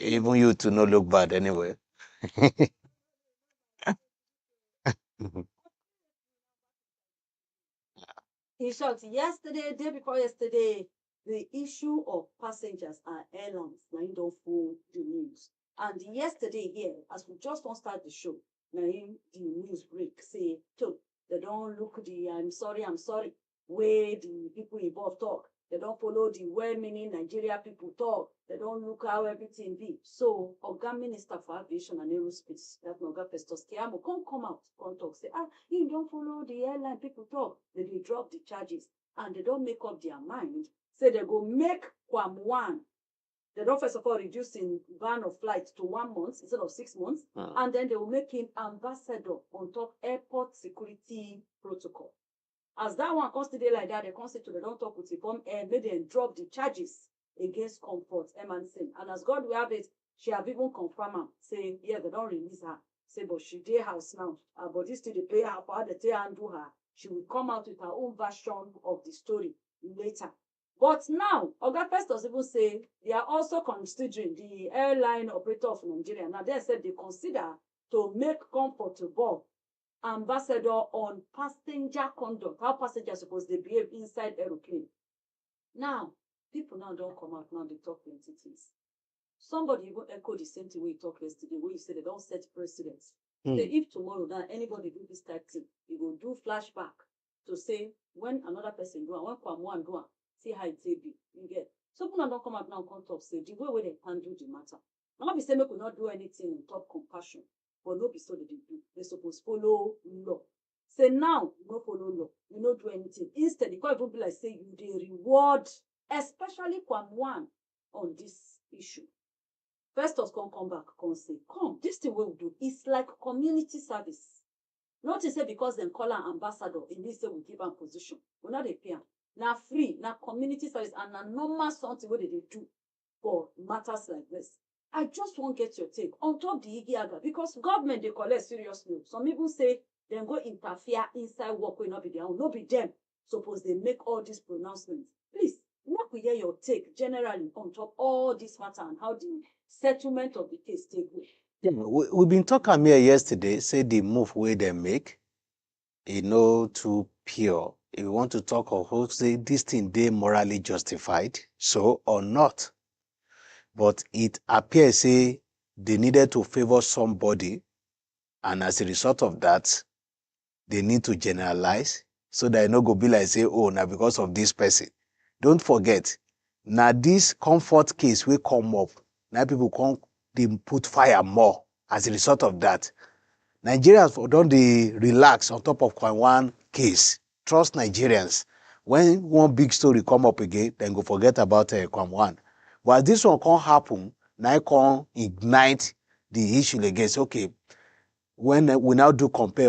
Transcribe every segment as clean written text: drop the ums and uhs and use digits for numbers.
Even you to not look bad anyway. In short, yesterday, day before yesterday, the issue of passengers and airlines now you don't follow the news. And yesterday here, as we just want start the show, now the news break say, so they don't look the I'm sorry, where the people involved talk. They don't follow the well-meaning Nigeria people talk. They don't look how everything be. So, Oga Minister for Aviation and Aerospace, that Oga Festus Keyamo, come out, come talk, say, you don't follow the airline people talk. They drop the charges and they don't make up their mind. Say they go make Kwam 1. They don't first of all reduce in ban of flight to 1 month instead of 6 months. And then they will make him ambassador on top airport security protocol. As that one comes today like that, they constitute, they don't talk with Ibom Air, make them drop the charges against Comfort Emanson. And as God will have it, she have even confirmed her, saying, yeah, they don't release her. Say, but she dey house now. Her body still dey pay her for how they handle her. She will come out with her own version of the story later. But now, Oga Festus even say they are also considering the airline operator of Nigeria. Now they said they consider to make comfortable ambassador on passenger conduct, how passengers supposed to behave inside aeroplane. Now, people now don't come out now, they talk plenty things. Somebody even echoed the same thing we talked yesterday, where you said they don't set precedents. Say if tomorrow now anybody do this type thing, you go do flashback to say when another person do it, when Kwam do it, see how it be. You get. So people don't come out now and come talk, say the way where they handle the matter. Now be saying we could not do anything in top compassion. But no be so they do. They supposed follow law. Say now, you no follow law. You no do anything. Instead, you can't even be like say you they reward, especially Kwam 1 on this issue. Festus come back, come say, come, this thing we will do is like community service. Not to say because they call an ambassador, in this way we give them position. We're not a pay. Now free, now community service, and a normal something what they do for matters like this. I just won't get your take on top the Igiaga because government they collect seriously. Some people say they go interfere inside work will not be their own, not be them. Suppose they make all these pronouncements. Please, let me hear your take generally on top all this matter and how the settlement of the case take place. Yeah, we've been talking here yesterday, say the move where they make, too pure. If you want to talk of who say this thing they morally justified, so or not. But it appears say they needed to favor somebody, and as a result of that, they need to generalize so that it no go be like say, oh, now because of this person. Don't forget, now this comfort case will come up. Now people come, they put fire more as a result of that. Nigerians don't they relax on top of one case. Trust Nigerians. When one big story come up again, then go forget about Kwam 1. But this one can't happen, now it can ignite the issue again. Okay, when we now do compare,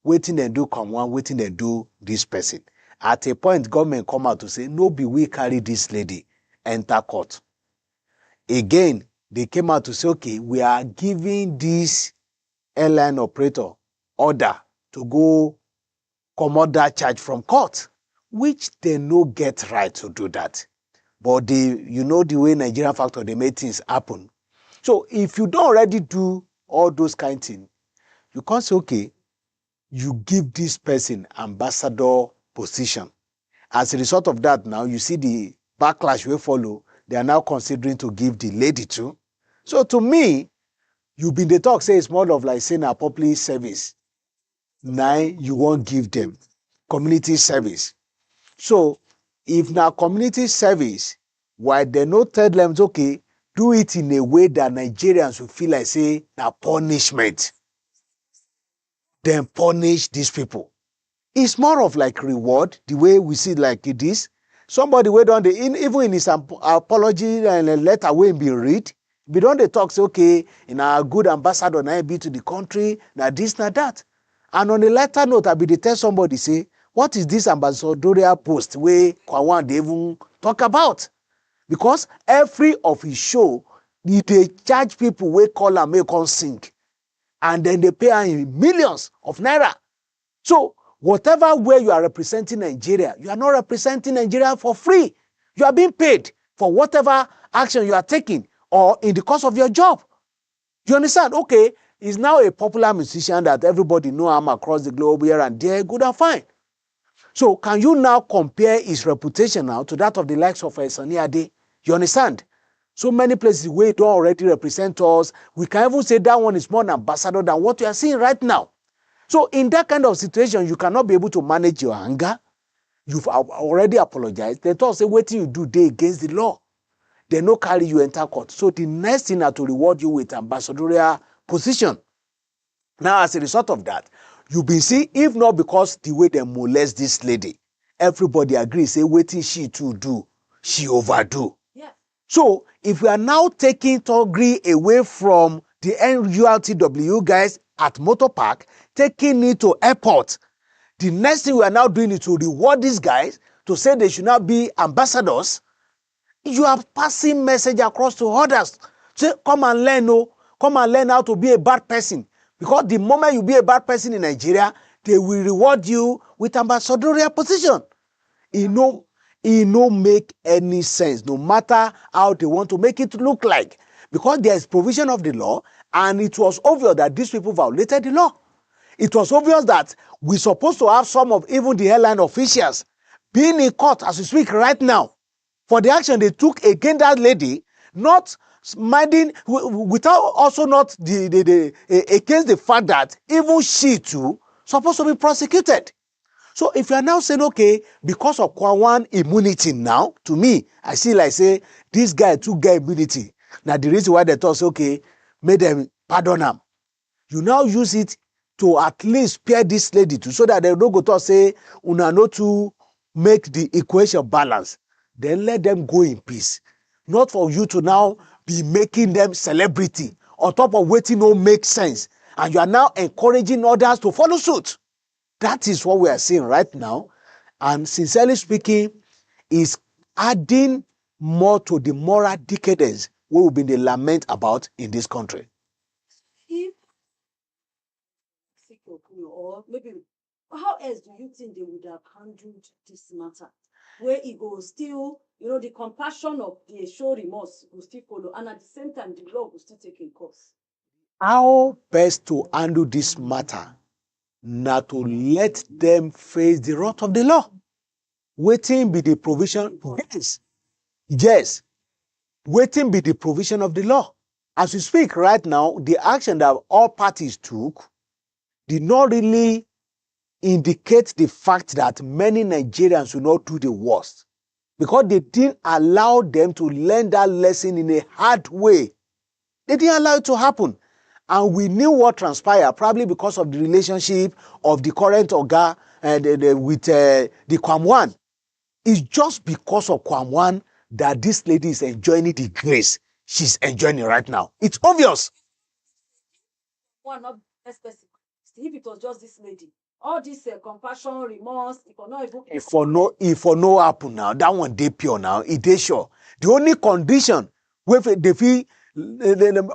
wetin dem do Kwam 1, wetin dem do this person. At a point, government come out to say, no be we carry this lady enter court. Again, they came out to say, okay, we are giving this airline operator order to go commot that charge from court, which they no get right to do that. But the way Nigerian factor, they make things happen. So if you don't already do all those kind of things, you can't say, okay, you give this person ambassador position. As a result of that, now you see the backlash will follow. They are now considering to give the lady too. So to me, you been the talk say it's more of like saying a public service. Now you won't give them community service. So if now community service, why they no tell them okay, do it in a way that Nigerians will feel like say a punishment. Then punish these people. It's more of like reward, the way we see like it is. Somebody wait on even in his apology and a letter when be read, we don't they talk say, okay, in a good ambassador now be to the country, now this, now that. And on a letter note, I be to tell somebody say, what is this ambassadorial post where Kwam they even talk about? Because every of his show, they charge people where call and make on sing. And then they pay him millions of naira. So whatever way you are representing Nigeria, you are not representing Nigeria for free. You are being paid for whatever action you are taking or in the course of your job. You understand? Okay, he's now a popular musician that everybody know him across the globe here and there, good and fine. So can you now compare his reputation now to that of the likes of Sunny Ade? You understand? So many places where it don't already represent us, we can even say that one is more an ambassador than what you are seeing right now. So in that kind of situation, you cannot be able to manage your anger. You've already apologized. They thought say wetin you do dey against the law. They no carry you enter court. So the next thing na to reward you with ambassadorial position. Now, as a result of that, you be see, if not because the way they molest this lady, everybody agree, say wetin she too do, she overdo. Yeah. So if we are now taking Togri away from the NURTW guys at Motor Park, taking it to airport, the next thing we are now doing is to reward these guys to say they should not be ambassadors. You are passing message across to others. Say, come and learn, oh, come and learn how to be a bad person. Because the moment you be a bad person in Nigeria, they will reward you with ambassadorial position. It no make any sense, no matter how they want to make it look like. Because there is provision of the law, and it was obvious that these people violated the law. It was obvious that we're supposed to have some of even the airline officials being in court as we speak right now for the action they took against that lady, not minding, without also not against the fact that even she too supposed to be prosecuted. So if you are now saying, okay, because of Kwawan immunity now, to me, I see like say, this guy too get immunity. Now the reason why they thought, okay, made them pardon him. You now use it to at least spare this lady too, so that they don't go to say, una no to make the equation balance. Then let them go in peace. Not for you to now be making them celebrity on top of waiting no make sense. And you are now encouraging others to follow suit. That is what we are seeing right now. And sincerely speaking, is adding more to the moral decadence we will be the lament about in this country. If or maybe how else do you think they would have handled this matter? Where it goes still, the compassion of the show remorse will still follow, and at the same time, the law will still take a course. How best to handle this matter? Not to let them face the wrath of the law. Waiting be the provision. Yes. Waiting be the provision of the law. As we speak right now, the action that all parties took did not really indicate the fact that many Nigerians will not do the worst, because they didn't allow them to learn that lesson in a hard way. They didn't allow it to happen. And we knew what transpired, probably because of the relationship of the current Oga with the Kwamwan. It's just because of Kwamwan that this lady is enjoying the grace she's enjoying it right now. It's obvious. One not best person. If it was just this lady, all this compassion, remorse, if for not even if for no happen now, that one dey pure now. It dey sure. The only condition where they feel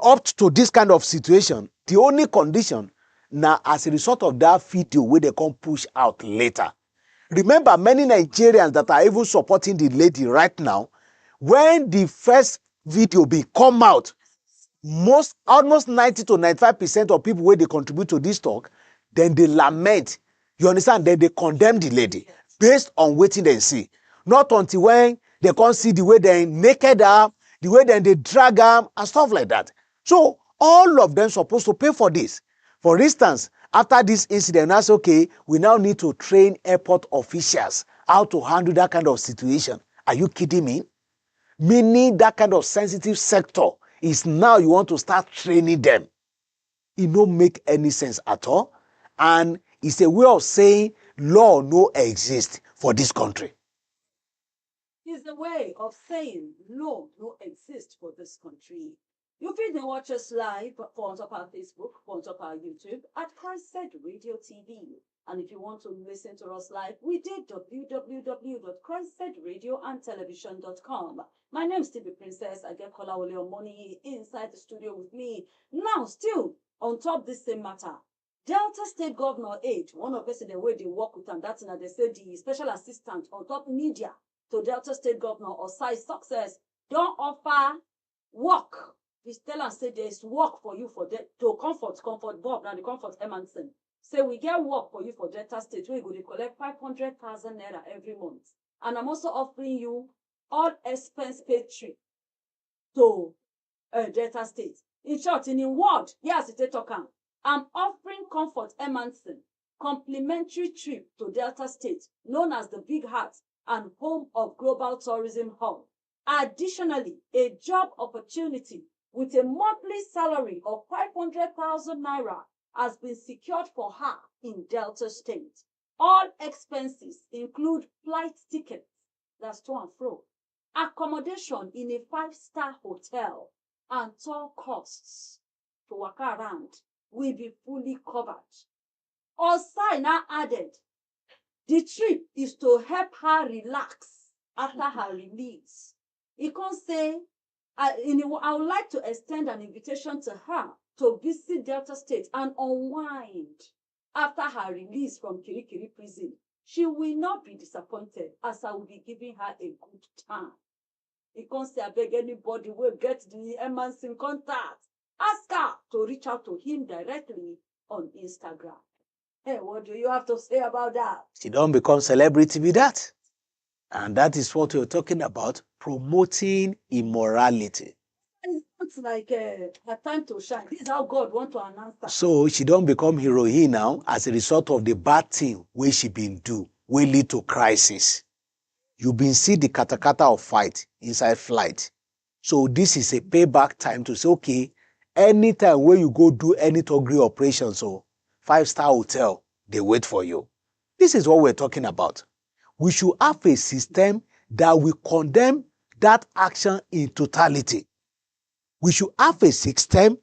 opt to this kind of situation, the only condition now as a result of that video where they come push out later. Remember, many Nigerians that are even supporting the lady right now, when the first video be come out, almost 90 to 95% of people where they contribute to this talk, then they lament. You understand? Then they condemn the lady based on waiting they see. Not until when they can't see the way they naked her, the way then they drag her, and stuff like that. So all of them supposed to pay for this. For instance, after this incident, that's okay, we now need to train airport officials how to handle that kind of situation. Are you kidding me? Meaning that kind of sensitive sector is now you want to start training them. It don't make any sense at all. And it's a way of saying law no exist for this country. It's a way of saying law no exist for this country. You can watch us live on top our Facebook, on top our YouTube at Christ Said Radio TV. And if you want to listen to us live, we did www.christsaidradioandtelevision.com. My name is Stevie Princess. I get Kola Ole Omoni inside the studio with me. Now, still on top this same matter, Delta State Govnor aide, one of us in the way they work with, and that's they say the special assistant on top media to Delta State Govnor Osai Success don't offer work. We tell and say there's work for you for to comfort Bob and the comfort Emerson. Say we get work for you for Delta State where you go to collect 500,000 naira every month. And I'm also offering you all expense paid trip to Delta State. In short, in a word, yes, it's a token. I'm offering Comfort Emerson complimentary trip to Delta State, known as the Big Heart and home of Global Tourism Hub. Additionally, a job opportunity with a monthly salary of 500,000 naira has been secured for her in Delta State. All expenses include flight tickets, that's to and fro, accommodation in a 5-star hotel, and tour costs to walk around will be fully covered. Osai now added, the trip is to help her relax after her release. He can say, I would like to extend an invitation to her to visit Delta State and unwind after her release from Kirikiri prison. She will not be disappointed as I will be giving her a good time. He can say, I beg anybody will get the Emerson contact. Ask her to reach out to him directly on Instagram. Hey, what do you have to say about that? She don't become celebrity with that. And that is what we're talking about, promoting immorality. It's like a time to shine. This is how God wants to announce that. So she don't become heroine now as a result of the bad thing where she been do, will lead to crisis. You been see the katakata of fight inside flight. So this is a payback time to say, okay, anytime where you go do any togri operation, so 5-star hotel, they wait for you. This is what we're talking about. We should have a system that will condemn that action in totality. We should have a system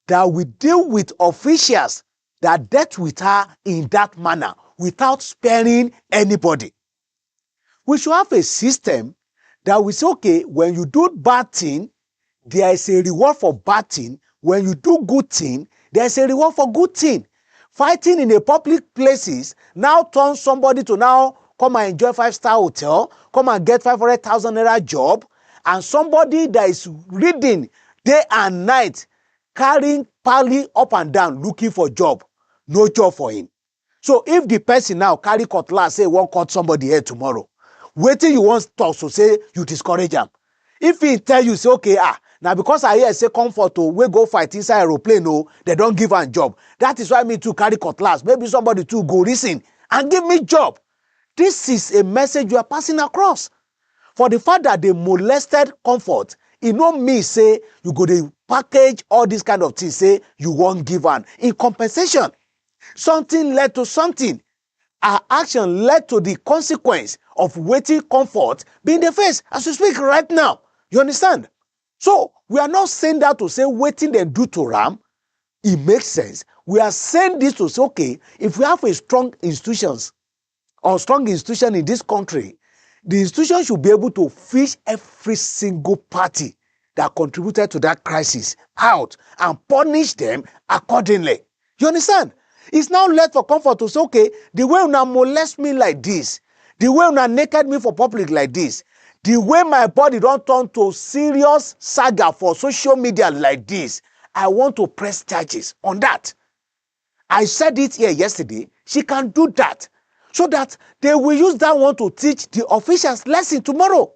that will deal with officials that dealt with her in that manner without sparing anybody. We should have a system that will say, okay, when you do bad thing, there is a reward for bad thing. When you do good thing, there is a reward for good thing. Fighting in a public places now turns somebody to now come and enjoy 5-star hotel, come and get 500,000 naira job, and somebody that is reading day and night, carrying pally up and down, looking for job, no job for him. So if the person now carry cutlass, say won't cut somebody here tomorrow, wetin you want talk to say you discourage him. If he tell you say okay, now because I hear say comfort we go fight inside aeroplane, they don't give am job. That is why me too carry cutlass. Maybe somebody too go reason and give me job. This is a message you are passing across. For the fact that they molested comfort, it no mean say you go to package all these kind of things, say you won't give an in compensation. Something led to something. Our action led to the consequence of waiting comfort being the face as we speak right now. You understand? So we are not saying that to say waiting then do to Ram. It makes sense. We are saying this to say, okay, if we have a strong institutions or strong institution in this country, the institution should be able to fish every single party that contributed to that crisis out and punish them accordingly. You understand? It's now left for comfort to say, okay, the way una molest me like this, the way una naked me for public like this, the way my body don't turn to serious saga for social media like this, I want to press charges on that. I said it here yesterday. She can do that so that they will use that one to teach the officials lesson tomorrow.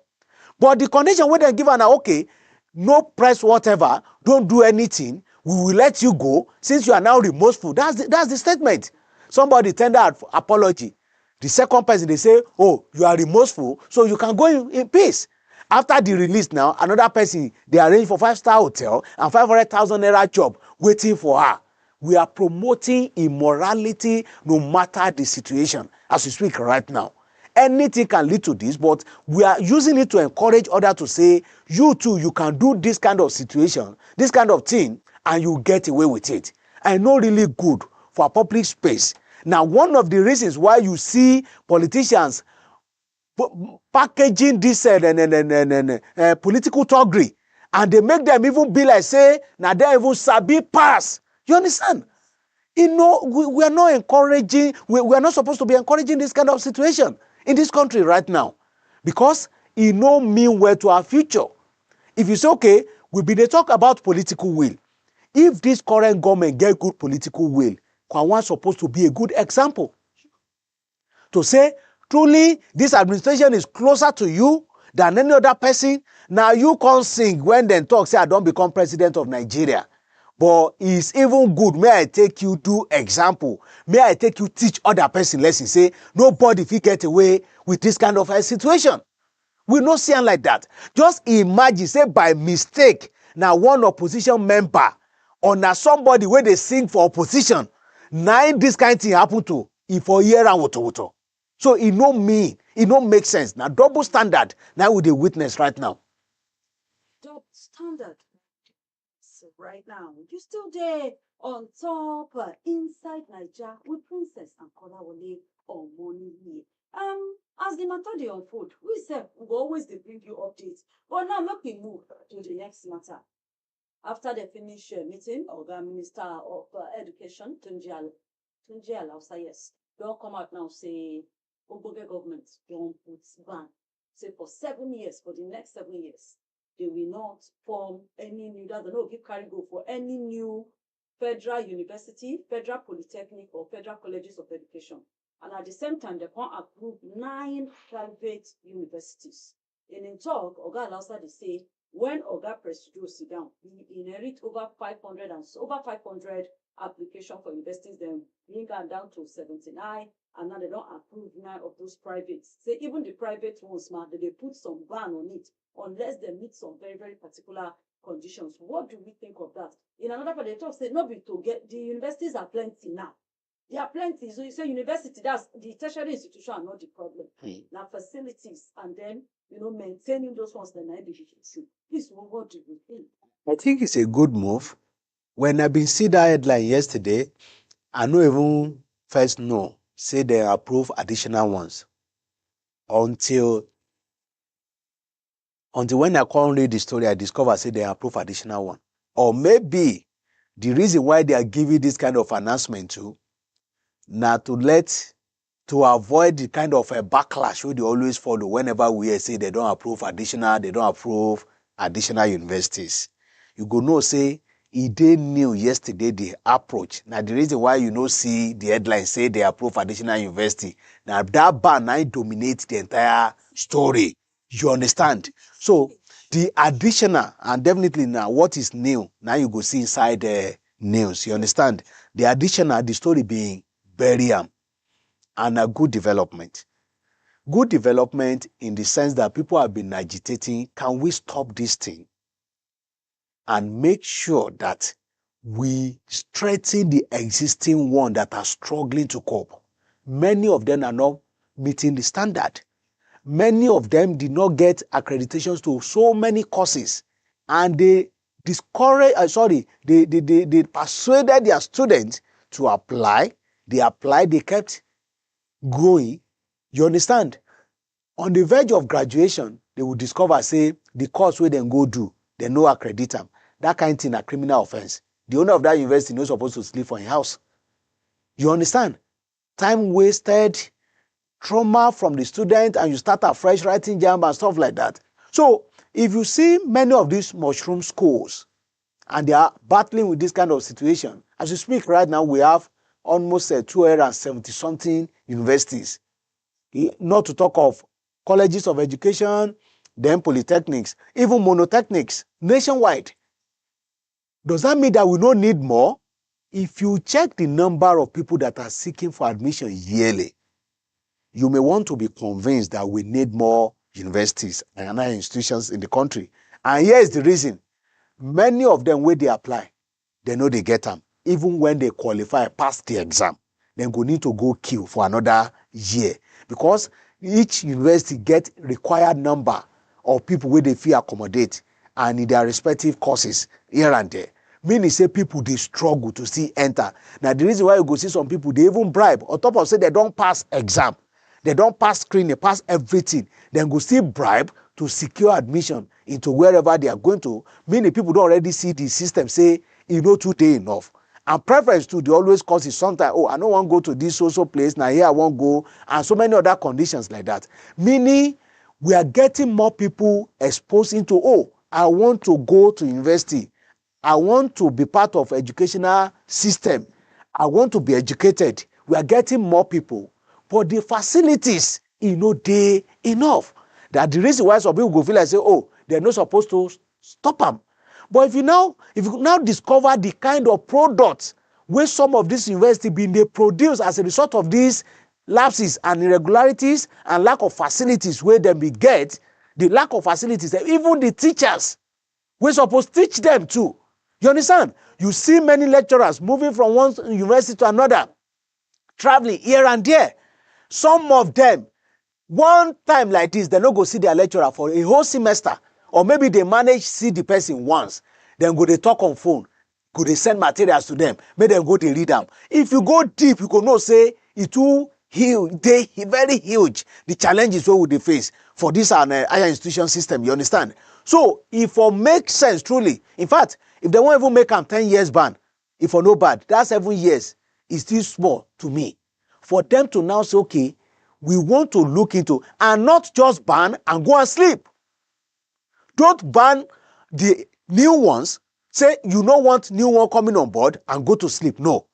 But the condition where they give her now, okay, no press whatever, don't do anything, we will let you go since you are now remorseful. That's the statement. Somebody tender apology. The second person, they say, oh, you are remorseful, so you can go in peace. After the release now, another person, they arrange for 5-star hotel and 500,000 naira job waiting for her. We are promoting immorality no matter the situation as we speak right now. Anything can lead to this, but we are using it to encourage others to say, you too, you can do this kind of situation, this kind of thing, and you get away with it. I know really good for public space. Now, one of the reasons why you see politicians packaging this political toggery, and they make them even be like, say, now they even sabi pass. You understand? You know, we are not encouraging, we are not supposed to be encouraging this kind of situation in this country right now, because it no mean well to our future. If you say, okay, We be dey talk about political will. If this current government get good political will, Kwawan supposed to be a good example. To say, truly, this administration is closer to you than any other person. Now you can't sing when they talk, say, I don't become president of Nigeria. But it's even good. May I take you do example? May I take you teach other person lesson? Say, nobody fit get away with this kind of a situation. We no see am like that. Just imagine, say, by mistake, now one opposition member or now somebody where they sing for opposition, now this kind of thing happen to, if for year and woto. So it no mean, it no make sense. Now double standard, now we dey witness right now. Double standard. So right now, you still there on top, inside Nigeria with Princess and Kolawole on Morning Here. As the matter dey unfold, we say we go always dey bring you updates. But now make we move to the next matter. After they finish meeting, Oga Minister of Education, Tunji Alausa, yes, don come out now say Ogbonge Govment don put ban. Say for 7 years, for the next 7 years, they will not form any new, they no give carry go for any new federal university, federal polytechnic, or federal colleges of education. And at the same time, they can approve 9 private universities. In talk, Oga Alausa, they say, when Oga Presido sit down, he inherit over 500 application for universities, then bring them down to 79, and now they don't approve 9 of those privates. Say even the private ones, man, they put some ban on it, unless they meet some very, very particular conditions. What do we think of that? In another part, they talk, say, no, be to get, the universities are plenty now. There are plenty. So you say university, that's the tertiary institution are not the problem. Now facilities, and then, maintaining those ones, then I be the issue. Please, what do you think? I think it's a good move. When I been see that headline yesterday, I no even first know, say they approve additional ones. Until when I can't read the story, I discover, say they approve additional one. Or maybe the reason why they are giving this kind of announcement too, now to avoid the kind of a backlash we they always follow whenever we say they don't approve additional universities. You go know, say, they knew yesterday the approach. Now the reason why you see the headline say they approve additional university, now that ban now dominates the entire story. You understand? So the additional, and definitely now what is new, now you go see inside the news. You understand? The additional, the story being burial, and a good development. Good development in the sense that people have been agitating. Can we stop this thing and make sure that we strengthen the existing one that are struggling to cope? Many of them are not meeting the standard. Many of them did not get accreditations to so many courses, and they they persuaded their students to apply. They applied, they kept going. You understand? On the verge of graduation, they will discover, say, the course where they go do, they no accredit them. That kind of thing, a criminal offense. The owner of that university is not supposed to sleep for his house. You understand? Time wasted, trauma from the student, and you start afresh writing jam and stuff like that. So, if you see many of these mushroom schools, and they are battling with this kind of situation, as we speak right now, we have almost 270-something universities. Not to talk of colleges of education, then polytechnics, even monotechnics, nationwide. Does that mean that we don't need more? If you check the number of people that are seeking for admission yearly, you may want to be convinced that we need more universities and other institutions in the country. And here is the reason. Many of them, when they apply, they know they get them. Even when they qualify, pass the exam, then go need to go queue for another year. Because each university get required number of people where they feel accommodate and in their respective courses here and there. Meaning say people, they struggle to see enter. Now the reason why you go see some people, they even bribe. On top of say they don't pass exam, they don't pass screening, pass everything, then go still bribe to secure admission into wherever they are going to. Meaning people don't already see the system, say, not today enough. And preference too, they always cause it sometimes, I don't want to go to this social place, now here I won't go, and so many other conditions like that. Meaning, we are getting more people exposed into, I want to go to university. I want to be part of educational system. I want to be educated. We are getting more people, but the facilities, they enough. That the reason why some people go feel like say, oh, they're not supposed to stop them. But if you now discover the kind of products where some of these universities being they produce as a result of these lapses and irregularities and lack of facilities where they be get, the lack of facilities, even the teachers, we're supposed to teach them too. You understand? You see many lecturers moving from one university to another, traveling here and there. Some of them, one time like this, they no go see their lecturer for a whole semester. Or maybe they manage see the person once. Then go they talk on phone. Go they send materials to them. Make them go they read them. If you go deep, you could not say it too huge. They very huge. The challenges what would they face for this higher institution system. You understand? So if it makes sense truly, in fact, if they won't even make them 10 years ban, if for no bad, that 7 years is still small to me. For them to now say, okay, we want to look into, and not just ban and go and sleep. Don't ban the new ones. Say you don't want new one coming on board and go to sleep. No.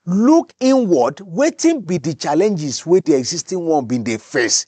Look inward, wetin be the challenges with the existing one being they face.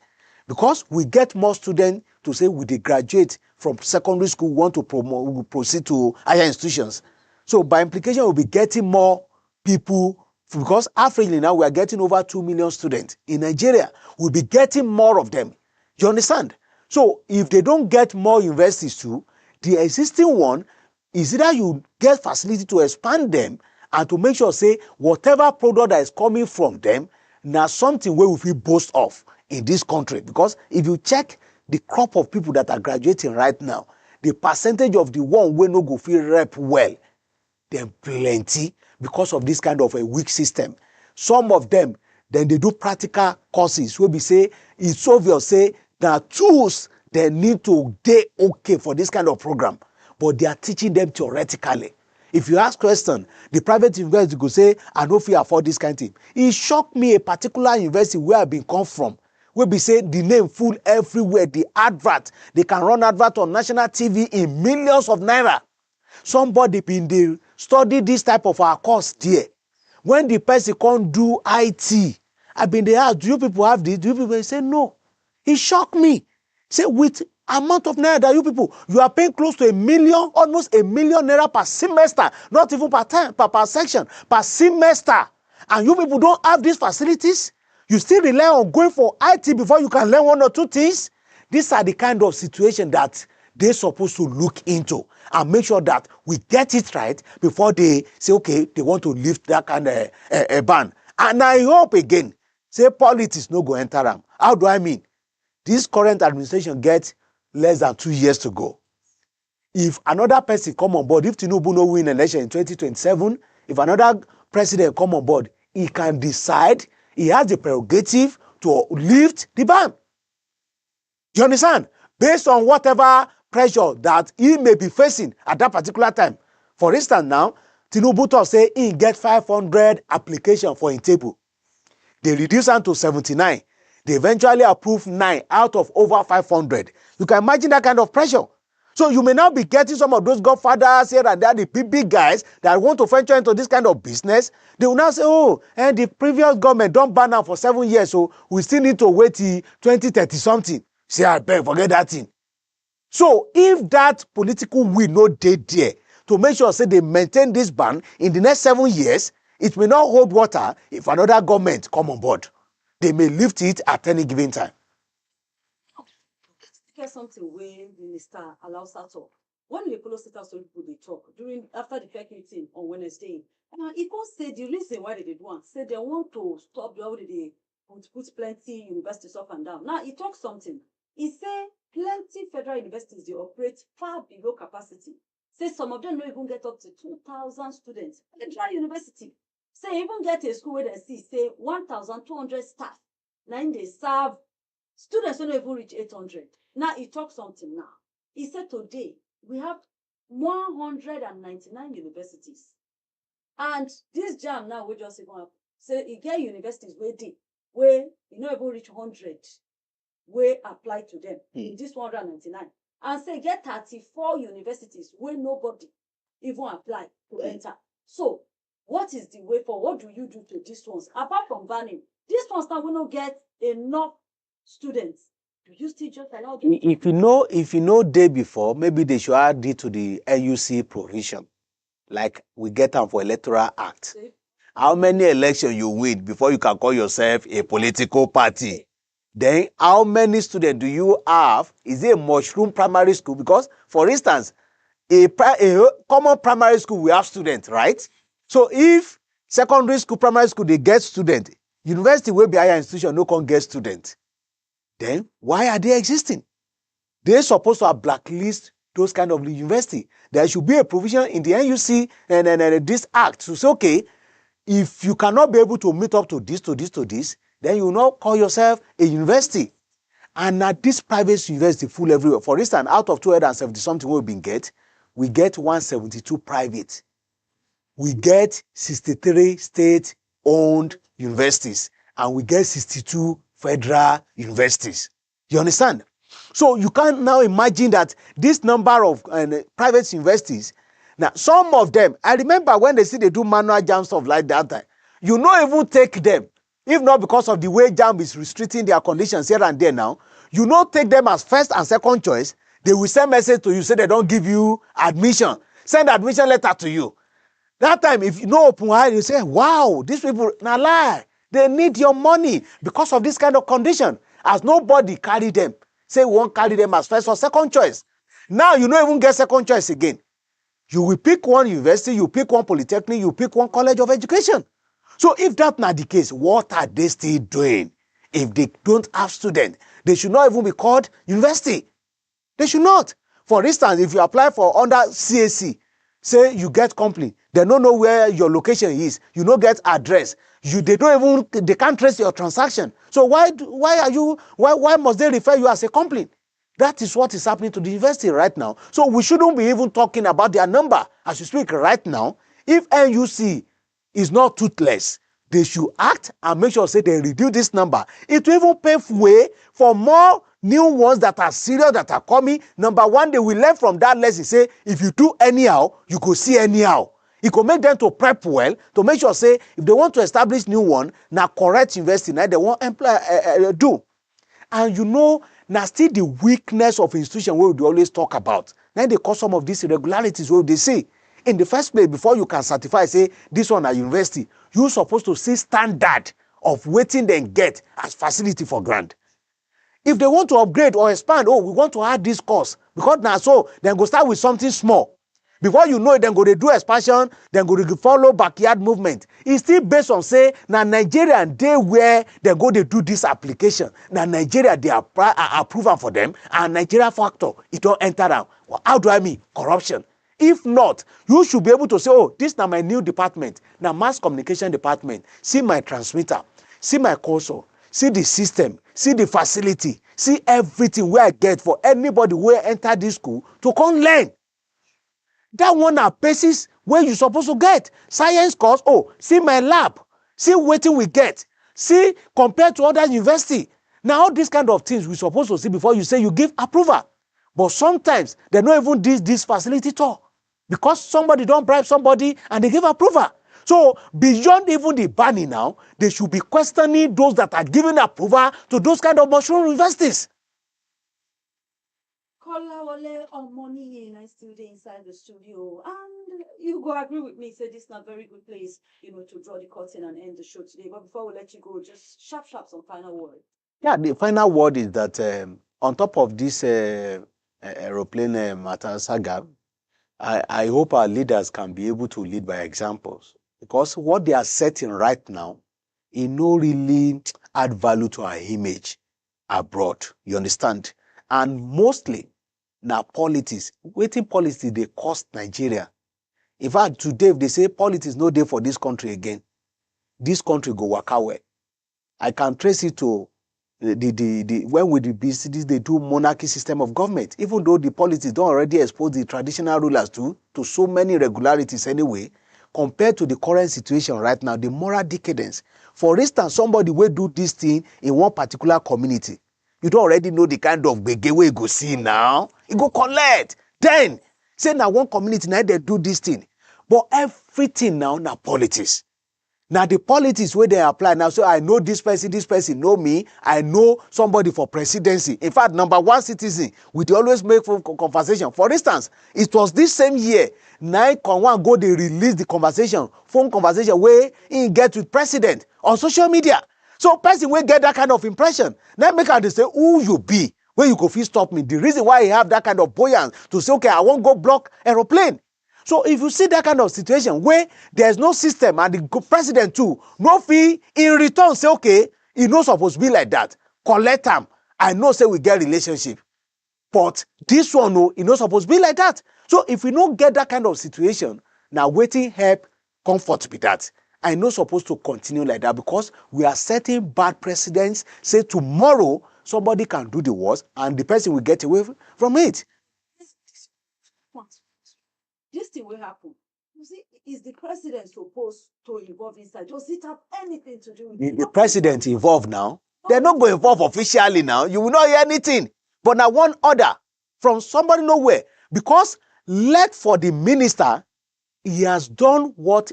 Because we get more students to say we they graduate from secondary school, want to proceed to higher institutions. So by implication, we'll be getting more people, because averagely now we are getting over 2 million students in Nigeria. We'll be getting more of them. You understand? So if they don't get more universities too, the existing one is either you get facility to expand them and to make sure say whatever product that is coming from them, now something where we feel boast of in this country. Because if you check the crop of people that are graduating right now, the percentage of the one where no go feel rep well, then plenty because of this kind of a weak system. Some of them, then they do practical courses where we say it's obvious say that tools they need to dey okay for this kind of program, but they are teaching them theoretically. If you ask question, the private university go say, I don't feel afford this kind of thing. It shocked me a particular university where I've been come from, where we say the name full everywhere, the advert, they can run advert on national TV in millions of naira. Somebody been there study this type of our course there. When the person can't do IT, I've been there ask, do you people have this? Do you people say no? It shocked me. Say with amount of naira that you people, you are paying close to 1 million, almost 1 million naira per semester, not even per time, per section, per semester. And you people don't have these facilities? You still rely on going for IT before you can learn one or two things? These are the kind of situation that they're supposed to look into and make sure that we get it right before they say, okay, they want to lift that kind of ban. And I hope again, say politics no go enter them. How do I mean? This current administration gets less than 2 years to go. If another person come on board, if Tinubu no win election in 2027, if another president come on board, he can decide, he has the prerogative to lift the ban. You understand? Based on whatever pressure that he may be facing at that particular time. For instance now, Tinubu talk say he get 500 applications for in table. They reduce them to 79. They eventually approve 9 out of over 500. You can imagine that kind of pressure. So you may now be getting some of those godfathers here and there, the big guys that want to venture into this kind of business. They will now say, oh, and the previous government don't ban now for 7 years, so we still need to wait till 2030 something. Say, I beg, forget that thing. So if that political will not dey there to make sure say they maintain this ban in the next 7 years, it may not hold water if another government come on board. They may lift it at any given time. Here's something when Minister allows her talk. When the Polo State House people they talk after the PEC meeting on Wednesday, he can say the reason why they did one. Say they want to stop the way they put plenty universities up and down. Now he talks something. He say plenty federal universities they operate far below capacity. Say some of them don't even get up to 2,000 students. Federal university. Say even get a school where they see say 1,200 staff. Now they serve students don't even reach 800. Now he talks something now. He said today we have 199 universities. And this jam now we just even say he get universities where you know even reach 100 where apply to them in this 199. and say get 34 universities where nobody even apply to enter. So what is the way forward? What do you do to these ones? Apart from banning, these ones now will not get enough students. Do you still just allow them? If you know day before, maybe they should add it to the NUC provision. Like we get them for Electoral Act. See? How many elections you win before you can call yourself a political party? Then how many students do you have? Is it a mushroom primary school? Because, for instance, a common primary school, we have students, right? So if secondary school, primary school, they get students, university will be higher institution, no can get students. Then why are they existing? They're supposed to have blacklist those kind of university. There should be a provision in the NUC and this act to say, okay, if you cannot be able to meet up to this, then you will not call yourself a university. And at this private university full everywhere. For instance, out of 270 something we've been we get 172 private. We get 63 state-owned universities, and we get 62 federal universities. You understand? So you can now imagine that this number of private universities, now some of them, I remember when they do manual jam stuff like that, you not even take them, if not because of the way jam is restricting their conditions here and there now, you not take them as first and second choice. They will send message to you, say they don't give you admission, send admission letter to you. That time, if you know open eye, you say, wow, these people, na lie, they need your money because of this kind of condition. As nobody carry them, say we won't carry them as first or second choice. Now you don't even get second choice again. You will pick one university, you pick one polytechnic, you pick one college of education. So if that's not the case, what are they still doing? If they don't have students, they should not even be called university. They should not. For instance, if you apply for under CAC, say you get company, they don't know where your location is, you don't get address, they can't trace your transaction. So why must they refer you as a company? That is what is happening to the university right now. So we shouldn't be even talking about their number as we speak right now. If NUC is not toothless, they should act and make sure say they reduce this number. It will even pave way for more new ones that are serious, that are coming. Number one, they will learn from that lesson. Say, if you do anyhow, you go see anyhow. It could make them to prep well, to make sure, say, if they want to establish new one, now correct university, now they want do. And you know, now still the weakness of institution where we always talk about. Now they cause some of these irregularities where they say, in the first place, before you can certify, say, this one at university, you're supposed to see standard of waiting then get as facility for grant. If they want to upgrade or expand, we want to add this course, because now so, then go start with something small. Before you know it, then go to do expansion, then go to follow backyard movement. It's still based on, say, now Nigeria, they where they go to do this application. Now Nigeria, they are approval for them, and Nigeria factor, it don't enter down. Well, how do I mean? Corruption. If not, you should be able to say, this is now my new department, now mass communication department. See my transmitter, see my console, see the system, see the facility, see everything where I get for anybody who enter this school to come learn. That one are places where you're supposed to get. Science course, see my lab, see what we get, see compared to other university. Now all these kind of things we're supposed to see before you say you give approval. But sometimes they don't even this facility talk, because somebody don't bribe somebody and they give approval. So beyond even the banning now, they should be questioning those that are giving approval to those kind of mushroom universities. Kolawole Omoni, I still there inside the studio, and you go agree with me, say this is not a very good place, to draw the curtain and end the show today. But before we let you go, just sharp some final word. Yeah, the final word is that on top of this aeroplane matter saga, I hope our leaders can be able to lead by examples, because what they are setting right now, it no really add value to our image abroad. You understand? And mostly now politics. Wetin politics they cost Nigeria. In fact, today if they say politics no day for this country again, this country go waka well. I can trace it to when with the BCDs they do monarchy system of government. Even though the politics don't already expose the traditional rulers to so many irregularities anyway, compared to the current situation right now, the moral decadence. For instance, somebody will do this thing in one particular community. You don't already know the kind of gbege we go see now. He go collect. Then, say na one community, now they do this thing. But everything now na politics. Now the politics where they apply now, so I know this person know me, I know somebody for presidency. In fact, number one citizen, we dey always make phone conversation. For instance, it was this same year, 9.1 go they release the conversation, phone conversation where he get with president on social media. So person will get that kind of impression. Now make her dey say who you be, where you go fit stop me. The reason why he have that kind of buoyance to say, okay, I won't go block aeroplane. So if you see that kind of situation where there's no system and the president too, no fee in return say, okay, e no supposed to be like that. Collect am. I know say we get relationship. But this one, no, e no supposed to be like that. So if we don't get that kind of situation, now waiting help comfort be that. I no supposed to continue like that because we are setting bad precedents. Say tomorrow somebody can do the worst and the person will get away from it. This thing will happen. You see, is the president supposed to involve inside? Does it have anything to do with the president involved now? They're not going to involve officially now. You will not hear anything. But now one order from somebody nowhere. Because let for the minister, he has done what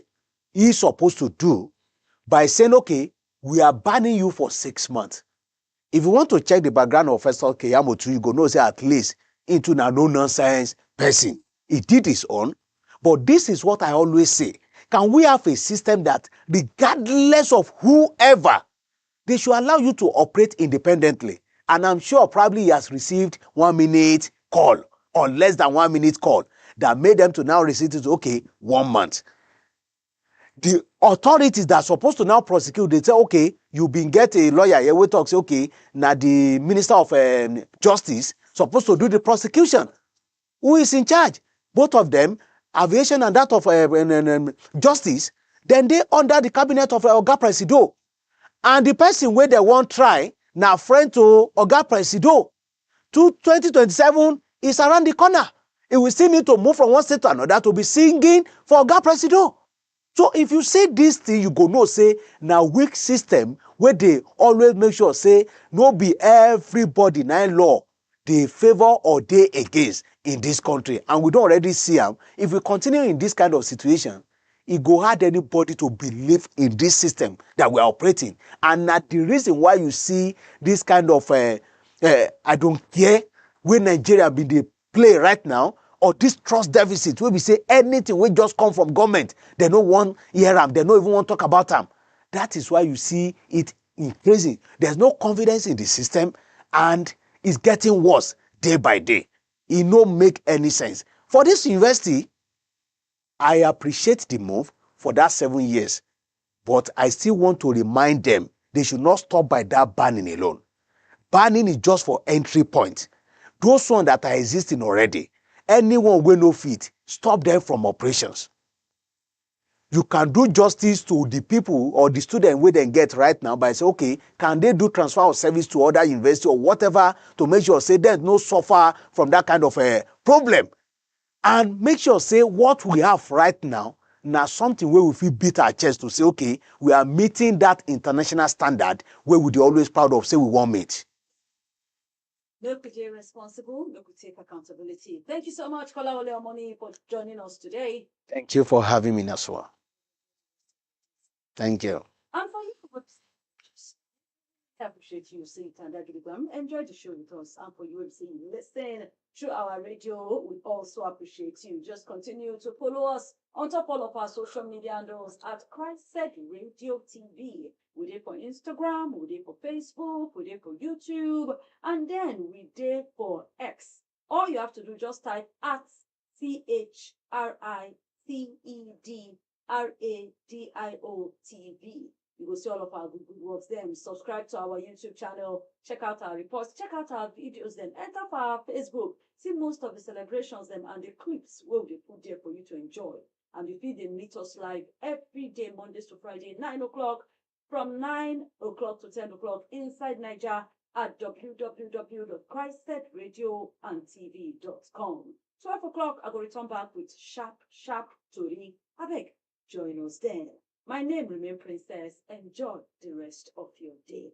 he's supposed to do by saying, okay, we are banning you for 6 months. If you want to check the background of Festal Keyamotu, you go know say at least into a no-nonsense person. He did his own. But this is what I always say. Can we have a system that regardless of whoever, they should allow you to operate independently? And I'm sure probably he has received 1 minute call or less than 1 minute call that made them to now receive it, okay, 1 month. The authorities that are supposed to now prosecute, they say, okay, you been get a lawyer here, we talk, say, okay, now the Minister of Justice supposed to do the prosecution. Who is in charge? Both of them, aviation and that of justice, then they under the cabinet of Oga Presido. And the person where they won't try, now friend to Oga Presido. 2027 is around the corner. It will still need to move from one state to another to be singing for Oga Presido. So if you say this thing, you go know say now weak system where they always make sure say no be everybody na law they favor or they against in this country. And we don't already see them. If we continue in this kind of situation, it go hard anybody to believe in this system that we are operating. And that the reason why you see this kind of I don't care where Nigeria be the play right now, or this trust deficit where we say anything will just come from government, they don't want hear them, they don't even want to talk about them. That is why you see it increasing. There's no confidence in the system and it's getting worse day by day. It no make any sense. For this university, I appreciate the move for that 7 years, but I still want to remind them they should not stop by that banning alone. Banning is just for entry point. Those ones that are existing already, anyone will no fit, stop them from operations. You can do justice to the people or the student where they get right now by say, okay, can they do transfer of service to other university or whatever to make sure say there's no suffer from that kind of a problem. And make sure say what we have right now something where we feel beat our chest to say, okay, we are meeting that international standard where we're always proud of say we won't meet. Make we take responsible, make we take accountability. Thank you so much, Kolawole Omoni, for joining us today. Thank you for having me, Naswa. Thank you. And for you, I appreciate you saying enjoy the show with us. And for you, listen through our radio, we also appreciate you. Just continue to follow us on top all of our social media handles at Christ Said Radio TV. We did for Instagram, we did for Facebook, we did for YouTube, and then we did for X. All you have to do, just type at CHRISTEDRADIO You will see all of our good works then. Subscribe to our YouTube channel. Check out our reports. Check out our videos then. Enter for our Facebook. See most of the celebrations them and the clips where we put there for you to enjoy. And if you didn't meet us live every day, Mondays to Friday, 9 o'clock, from 9 o'clock to 10 o'clock inside Niger at www.christsedradiotv.com. 12 o'clock, I will return back with sharp tori. Abeg, join us then. My name remains Princess. Enjoy the rest of your day.